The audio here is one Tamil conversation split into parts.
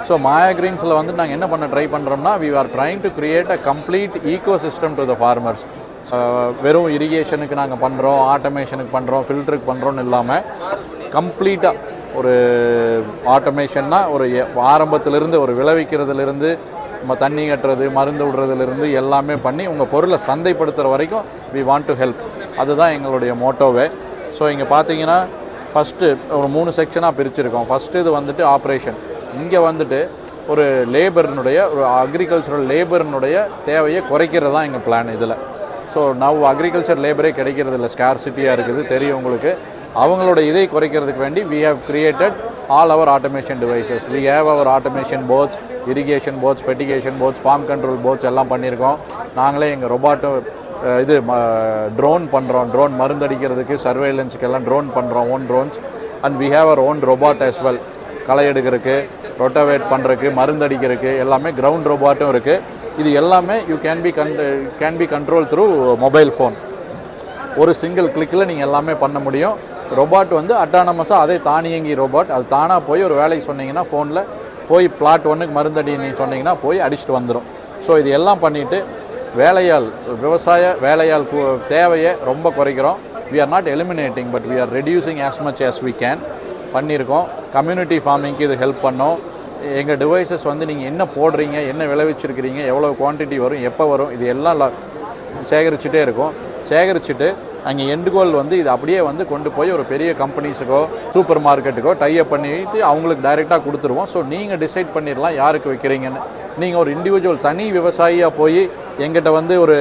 ஸோ Mayagreensல வந்து நாங்கள் என்ன பண்ண ட்ரை பண்ணுறோம்னா we are trying to create a complete ecosystem to the farmers. வெறும் இரிகேஷனுக்கு நாங்கள் பண்ணுறோம், ஆட்டோமேஷனுக்கு பண்ணுறோம், ஃபில்டருக்கு பண்ணுறோன்னு இல்லாமல் கம்ப்ளீட்டாக ஒரு ஆட்டோமேஷன்னா ஒரு ஆரம்பத்திலிருந்து ஒரு விளைவிக்கிறதுலேருந்து நம்ம தண்ணி கட்டுறது, மருந்து விடுறதுலேருந்து எல்லாமே பண்ணி உங்கள் பொருளை சந்தைப்படுத்துகிற வரைக்கும் we want to help. அதுதான் எங்களுடைய மோட்டோவே. ஸோ இங்கே பார்த்தீங்கன்னா ஃபஸ்ட்டு ஒரு 3 செக்ஷனாக பிரிச்சுருக்கோம். ஃபஸ்ட்டு இது வந்துட்டு ஆப்ரேஷன். இங்கே வந்துட்டு ஒரு லேபர்னுடைய ஒரு அக்ரிகல்ச்சரல் லேபர்னுடைய தேவையை குறைக்கிறது தான் எங்கள் பிளான் இதில். ஸோ அக்ரிகல்ச்சர் லேபரே கிடைக்கிறது இல்லை, ஸ்கார்சிட்டியாக இருக்குது தெரியும் உங்களுக்கு. அவங்களோட இதை குறைக்கிறதுக்கு வேண்டி we have created all our automation devices. We have our automation boards, irrigation boards, fertigation boards, farm control boards எல்லாம் பண்ணியிருக்கோம். நாங்களே எங்கள் ரொபாட்டோ இது ட்ரோன் பண்ணுறோம், ட்ரோன் மருந்தடிக்கிறதுக்கு சர்வேலன்ஸுக்கு எல்லாம் ட்ரோன் பண்ணுறோம், own drones. And we have our own robot as well. களை எடுக்கிறதுக்கு, ரொட்டவேட் பண்ணுறதுக்கு, மருந்தடிக்கிறதுக்கு எல்லாமே கிரவுண்ட் ரோபாட்டும் இருக்குது. இது எல்லாமே can be control through mobile phone. ஒரு சிங்கிள் கிளிக்கில் நீங்கள் எல்லாமே பண்ண முடியும். ரோபாட் வந்து அட்டானமஸாக அதே தானியங்கி ரோபாட், அது தானாக போய் ஒரு வேலைக்கு சொன்னீங்கன்னா ஃபோனில் போய் பிளாட் 1க்கு மருந்தடி நீங்கள் சொன்னீங்கன்னா போய் அடிச்சுட்டு வந்துடும். ஸோ இது எல்லாம் பண்ணிவிட்டு விவசாய வேலையால் தேவையை ரொம்ப குறைக்கிறோம். we are not eliminating but we are reducing as much as we can பண்ணியிருக்கோம். கம்யூனிட்டி ஃபார்மிங்க்கு இது ஹெல்ப் பண்ணோம். எங்கள் டிவைசஸ் வந்து நீங்கள் என்ன போடுறீங்க, என்ன விளைவிச்சிருக்கிறீங்க, எவ்வளோ குவான்டிட்டி வரும், எப்போ வரும், இது எல்லாம் சேகரிச்சுட்டே இருக்கும். சேகரிச்சுட்டு அங்கே எண்டு கோல் வந்து இது அப்படியே வந்து கொண்டு போய் ஒரு பெரிய கம்பெனிஸுக்கோ சூப்பர் மார்க்கெட்டுக்கோ டைப் பண்ணிட்டு அவங்களுக்கு டைரெக்டாக கொடுத்துருவோம். ஸோ நீங்கள் டிசைட் பண்ணிடலாம் யாருக்கு வைக்கிறீங்கன்னு. நீங்கள் ஒரு இண்டிவிஜுவல் தனி விவசாயியாக போய் எங்கிட்ட வந்து ஒரு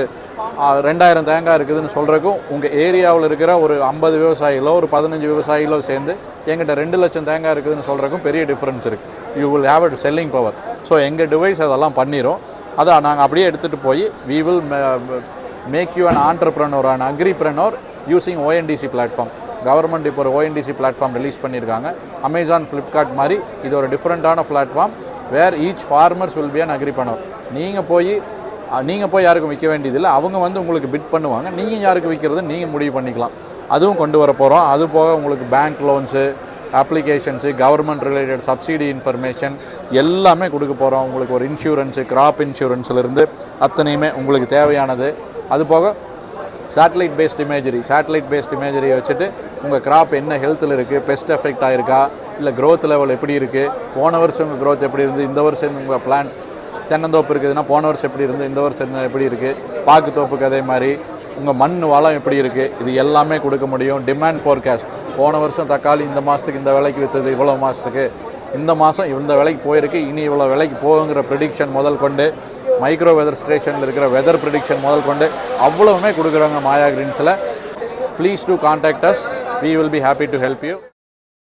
2000 தேங்காய் இருக்குதுன்னு சொல்கிறக்கும் உங்கள் ஏரியாவில் இருக்கிற ஒரு 50 விவசாயிகளோ ஒரு 15 விவசாயிகளோ சேர்ந்து எங்கிட்ட 2 லட்சம் தேங்காய் இருக்குதுன்னு சொல்கிறக்கும் பெரிய டிஃப்ரென்ஸ் இருக்குது. You will have a selling power. So எங்கள் டிவைஸ் அதெல்லாம் பண்ணிடும். அதான் நாங்கள் அப்படியே எடுத்துகிட்டு போய் we will make you an entrepreneur, an agripreneur using ONDC platform. Government இப்போ ஒரு ONDC பிளாட்ஃபார்ம் ரிலீஸ் பண்ணியிருக்காங்க. அமேசான், ஃப்ளிப்கார்ட் மாதிரி இது ஒரு டிஃப்ரெண்ட்டான platform where each farmers will be an agripreneur. நீங்கள் போய் யாருக்கும் விற்க வேண்டியதில்லை, அவங்க வந்து உங்களுக்கு பிட் பண்ணுவாங்க, நீங்கள் யாருக்கு விற்கிறது நீங்கள் முடிவு பண்ணிக்கலாம். அதுவும் கொண்டு வர போகிறோம். அது போக உங்களுக்கு bank loans, applications, government related subsidy information எல்லாமே கொடுக்க போகிறோம். உங்களுக்கு ஒரு இன்சூரன்ஸு, கிராப் இன்சூரன்ஸ்லேருந்து அத்தனையுமே உங்களுக்கு தேவையானது. அது போக சேட்டலைட் பேஸ்ட் இமேஜரி வச்சுட்டு உங்கள் கிராப் என்ன ஹெல்த்தில் இருக்குது, பெஸ்ட் எஃபெக்ட் ஆகிருக்கா, இல்லை க்ரோத் லெவல் எப்படி இருக்குது, போன வருஷம் உங்கள் க்ரோத் எப்படி இருந்து, இந்த வருஷம் உங்கள் பிளான் தென்னந்தோப்பு இருக்குதுன்னா போன வருஷம் எப்படி இருந்து, இந்த வருஷம் எப்படி இருக்குது, பாக்கு தோப்புக்கு அதே மாதிரி உங்கள் மண் வளம் எப்படி இருக்குது, இது எல்லாமே கொடுக்க முடியும். டிமாண்ட் ஃபோர்காஸ்ட், போன வருஷம் தக்காளி இந்த மாதத்துக்கு இந்த விலைக்கு விற்றுது, இவ்வளோ மாதத்துக்கு இந்த மாதம் இந்த விலைக்கு போயிருக்கு, இனி இவ்வளோ விலைக்கு போகுங்கிற ப்ரிடிக்ஷன் முதல் கொண்டு மைக்ரோ வெதர் ஸ்டேஷனில் இருக்கிற வெதர் ப்ரிடிக்ஷன் முதல் கொண்டு அவ்வளவுமே கொடுக்குறாங்க Mayagreensல. Please do contact us. we will be happy to help you.